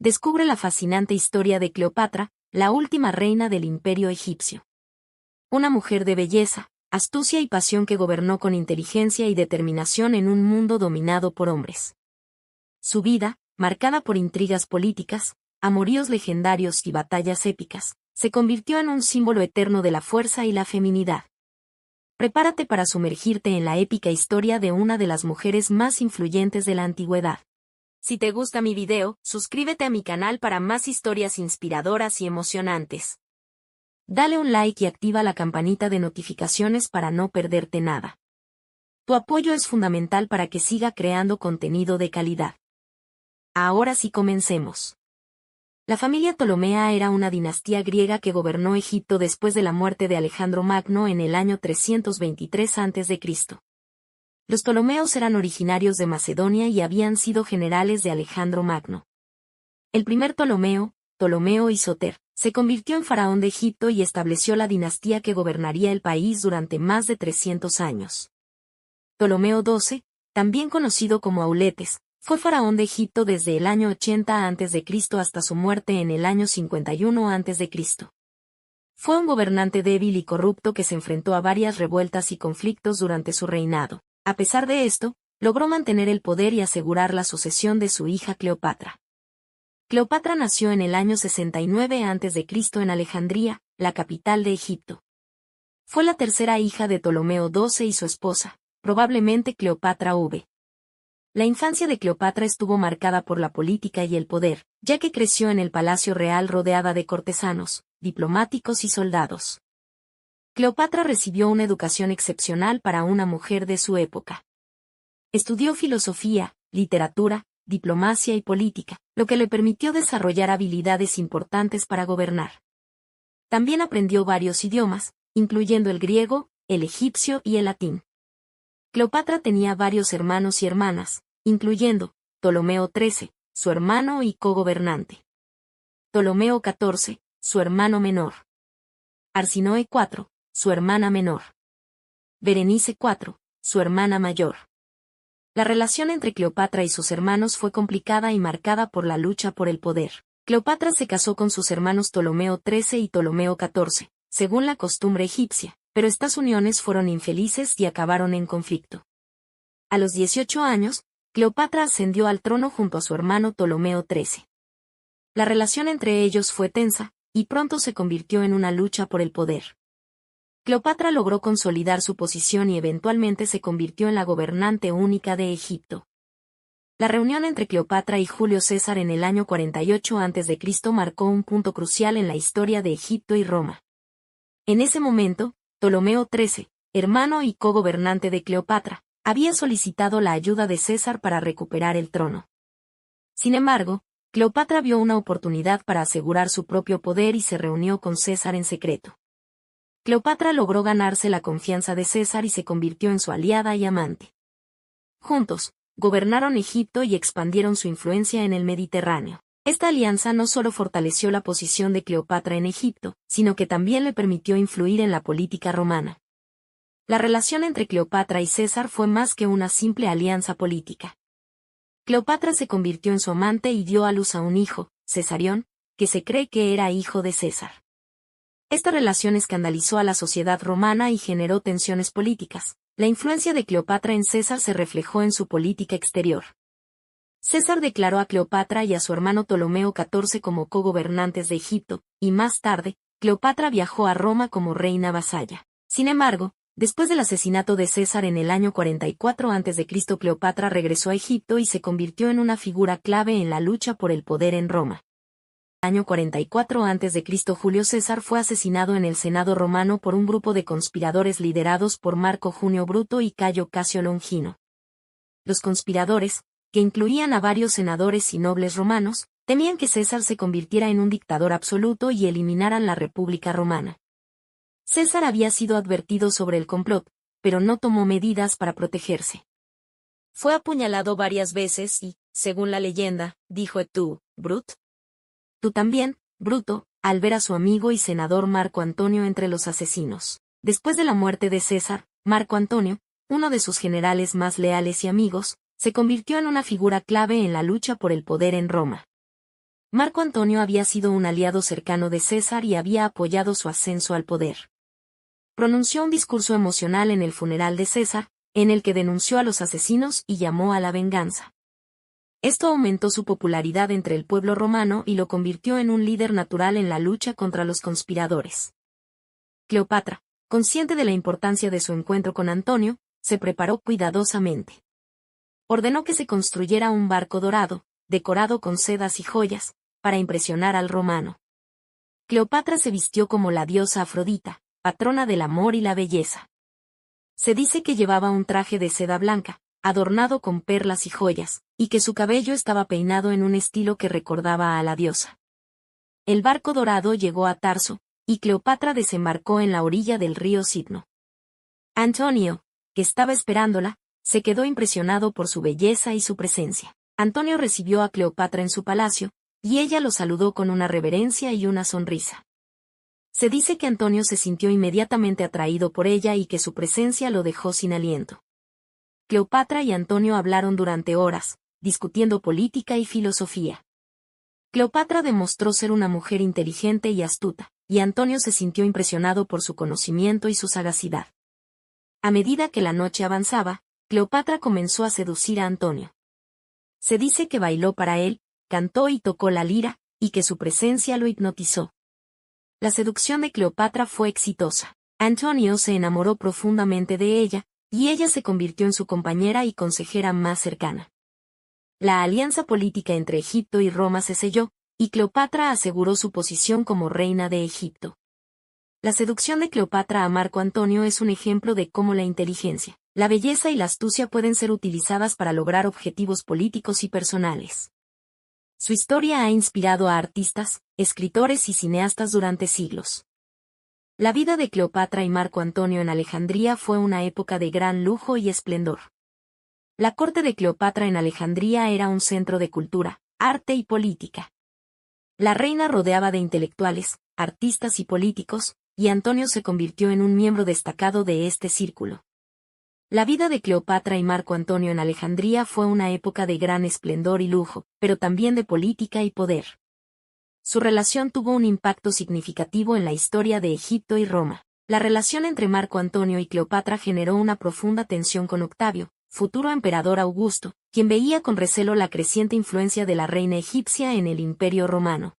descubre la fascinante historia de Cleopatra, la última reina del Imperio egipcio. Una mujer de belleza, astucia y pasión que gobernó con inteligencia y determinación en un mundo dominado por hombres. Su vida, marcada por intrigas políticas, amoríos legendarios y batallas épicas, se convirtió en un símbolo eterno de la fuerza y la feminidad. Prepárate para sumergirte en la épica historia de una de las mujeres más influyentes de la antigüedad. Si te gusta mi video, suscríbete a mi canal para más historias inspiradoras y emocionantes. Dale un like y activa la campanita de notificaciones para no perderte nada. Tu apoyo es fundamental para que siga creando contenido de calidad. Ahora sí comencemos. La familia Ptolomea era una dinastía griega que gobernó Egipto después de la muerte de Alejandro Magno en el año 323 a.C. Los Ptolomeos eran originarios de Macedonia y habían sido generales de Alejandro Magno. El primer Ptolomeo, Ptolomeo I Soter, se convirtió en faraón de Egipto y estableció la dinastía que gobernaría el país durante más de 300 años. Ptolomeo XII, también conocido como Auletes, fue faraón de Egipto desde el año 80 a.C. hasta su muerte en el año 51 a.C. Fue un gobernante débil y corrupto que se enfrentó a varias revueltas y conflictos durante su reinado. A pesar de esto, logró mantener el poder y asegurar la sucesión de su hija Cleopatra. Cleopatra nació en el año 69 a.C. en Alejandría, la capital de Egipto. Fue la tercera hija de Ptolomeo XII y su esposa, probablemente Cleopatra V. La infancia de Cleopatra estuvo marcada por la política y el poder, ya que creció en el palacio real rodeada de cortesanos, diplomáticos y soldados. Cleopatra recibió una educación excepcional para una mujer de su época. Estudió filosofía, literatura, diplomacia y política, lo que le permitió desarrollar habilidades importantes para gobernar. También aprendió varios idiomas, incluyendo el griego, el egipcio y el latín. Cleopatra tenía varios hermanos y hermanas, incluyendo Ptolomeo XIII, su hermano y cogobernante. Ptolomeo XIV, su hermano menor. Arsinoe IV, su hermana menor. Berenice IV, su hermana mayor. La relación entre Cleopatra y sus hermanos fue complicada y marcada por la lucha por el poder. Cleopatra se casó con sus hermanos Ptolomeo XIII y Ptolomeo XIV, según la costumbre egipcia, pero estas uniones fueron infelices y acabaron en conflicto. A los 18 años, Cleopatra ascendió al trono junto a su hermano Ptolomeo XIII. La relación entre ellos fue tensa, y pronto se convirtió en una lucha por el poder. Cleopatra logró consolidar su posición y eventualmente se convirtió en la gobernante única de Egipto. La reunión entre Cleopatra y Julio César en el año 48 a.C. marcó un punto crucial en la historia de Egipto y Roma. En ese momento, Ptolomeo XIII, hermano y cogobernante de Cleopatra, había solicitado la ayuda de César para recuperar el trono. Sin embargo, Cleopatra vio una oportunidad para asegurar su propio poder y se reunió con César en secreto. Cleopatra logró ganarse la confianza de César y se convirtió en su aliada y amante. Juntos, gobernaron Egipto y expandieron su influencia en el Mediterráneo. Esta alianza no solo fortaleció la posición de Cleopatra en Egipto, sino que también le permitió influir en la política romana. La relación entre Cleopatra y César fue más que una simple alianza política. Cleopatra se convirtió en su amante y dio a luz a un hijo, Cesarión, que se cree que era hijo de César. Esta relación escandalizó a la sociedad romana y generó tensiones políticas. La influencia de Cleopatra en César se reflejó en su política exterior. César declaró a Cleopatra y a su hermano Ptolomeo XIV como cogobernantes de Egipto, y más tarde, Cleopatra viajó a Roma como reina vasalla. Sin embargo, después del asesinato de César en el año 44 a.C., Cleopatra regresó a Egipto y se convirtió en una figura clave en la lucha por el poder en Roma. Año 44 a.C. Julio César fue asesinado en el Senado romano por un grupo de conspiradores liderados por Marco Junio Bruto y Cayo Casio Longino. Los conspiradores, que incluían a varios senadores y nobles romanos, temían que César se convirtiera en un dictador absoluto y eliminaran la República Romana. César había sido advertido sobre el complot, pero no tomó medidas para protegerse. Fue apuñalado varias veces y, según la leyenda, dijo: «Tú, Brut. Tú también, Bruto», al ver a su amigo y senador Marco Antonio entre los asesinos. Después de la muerte de César, Marco Antonio, uno de sus generales más leales y amigos, se convirtió en una figura clave en la lucha por el poder en Roma. Marco Antonio había sido un aliado cercano de César y había apoyado su ascenso al poder. Pronunció un discurso emocional en el funeral de César, en el que denunció a los asesinos y llamó a la venganza. Esto aumentó su popularidad entre el pueblo romano y lo convirtió en un líder natural en la lucha contra los conspiradores. Cleopatra, consciente de la importancia de su encuentro con Antonio, se preparó cuidadosamente. Ordenó que se construyera un barco dorado, decorado con sedas y joyas, para impresionar al romano. Cleopatra se vistió como la diosa Afrodita, patrona del amor y la belleza. Se dice que llevaba un traje de seda blanca, adornado con perlas y joyas, y que su cabello estaba peinado en un estilo que recordaba a la diosa. El barco dorado llegó a Tarso, y Cleopatra desembarcó en la orilla del río Citno. Antonio, que estaba esperándola, se quedó impresionado por su belleza y su presencia. Antonio recibió a Cleopatra en su palacio, y ella lo saludó con una reverencia y una sonrisa. Se dice que Antonio se sintió inmediatamente atraído por ella y que su presencia lo dejó sin aliento. Cleopatra y Antonio hablaron durante horas, discutiendo política y filosofía. Cleopatra demostró ser una mujer inteligente y astuta, y Antonio se sintió impresionado por su conocimiento y su sagacidad. A medida que la noche avanzaba, Cleopatra comenzó a seducir a Antonio. Se dice que bailó para él, cantó y tocó la lira, y que su presencia lo hipnotizó. La seducción de Cleopatra fue exitosa. Antonio se enamoró profundamente de ella, y ella se convirtió en su compañera y consejera más cercana. La alianza política entre Egipto y Roma se selló, y Cleopatra aseguró su posición como reina de Egipto. La seducción de Cleopatra a Marco Antonio es un ejemplo de cómo la inteligencia, la belleza y la astucia pueden ser utilizadas para lograr objetivos políticos y personales. Su historia ha inspirado a artistas, escritores y cineastas durante siglos. La vida de Cleopatra y Marco Antonio en Alejandría fue una época de gran lujo y esplendor. La corte de Cleopatra en Alejandría era un centro de cultura, arte y política. La reina rodeaba de intelectuales, artistas y políticos, y Antonio se convirtió en un miembro destacado de este círculo. La vida de Cleopatra y Marco Antonio en Alejandría fue una época de gran esplendor y lujo, pero también de política y poder. Su relación tuvo un impacto significativo en la historia de Egipto y Roma. La relación entre Marco Antonio y Cleopatra generó una profunda tensión con Octavio, futuro emperador Augusto, quien veía con recelo la creciente influencia de la reina egipcia en el Imperio Romano.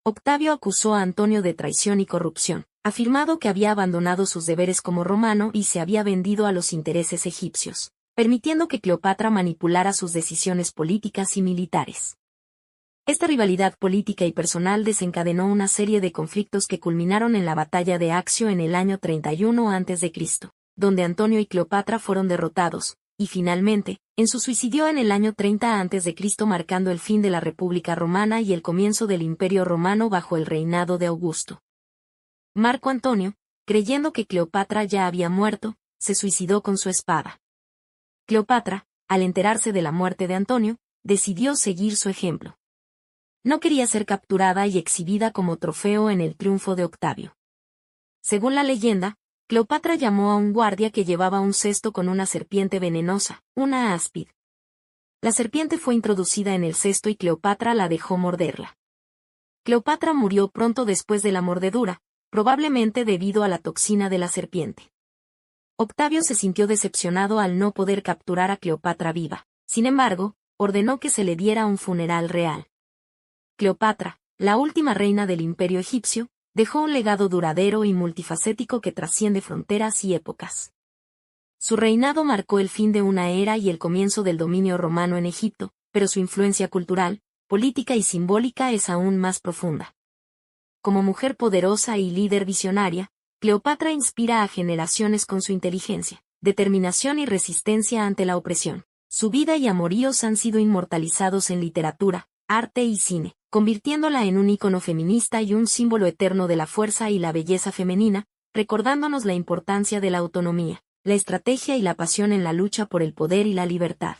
Octavio acusó a Antonio de traición y corrupción, afirmado que había abandonado sus deberes como romano y se había vendido a los intereses egipcios, permitiendo que Cleopatra manipulara sus decisiones políticas y militares. Esta rivalidad política y personal desencadenó una serie de conflictos que culminaron en la batalla de Accio en el año 31 a.C., donde Antonio y Cleopatra fueron derrotados, y finalmente, en su suicidio en el año 30 a.C., marcando el fin de la República Romana y el comienzo del Imperio Romano bajo el reinado de Augusto. Marco Antonio, creyendo que Cleopatra ya había muerto, se suicidó con su espada. Cleopatra, al enterarse de la muerte de Antonio, decidió seguir su ejemplo. No quería ser capturada y exhibida como trofeo en el triunfo de Octavio. Según la leyenda, Cleopatra llamó a un guardia que llevaba un cesto con una serpiente venenosa, una áspid. La serpiente fue introducida en el cesto y Cleopatra la dejó morderla. Cleopatra murió pronto después de la mordedura, probablemente debido a la toxina de la serpiente. Octavio se sintió decepcionado al no poder capturar a Cleopatra viva. Sin embargo, ordenó que se le diera un funeral real. Cleopatra, la última reina del Imperio egipcio, dejó un legado duradero y multifacético que trasciende fronteras y épocas. Su reinado marcó el fin de una era y el comienzo del dominio romano en Egipto, pero su influencia cultural, política y simbólica es aún más profunda. Como mujer poderosa y líder visionaria, Cleopatra inspira a generaciones con su inteligencia, determinación y resistencia ante la opresión. Su vida y amoríos han sido inmortalizados en literatura, arte y cine, convirtiéndola en un ícono feminista y un símbolo eterno de la fuerza y la belleza femenina, recordándonos la importancia de la autonomía, la estrategia y la pasión en la lucha por el poder y la libertad.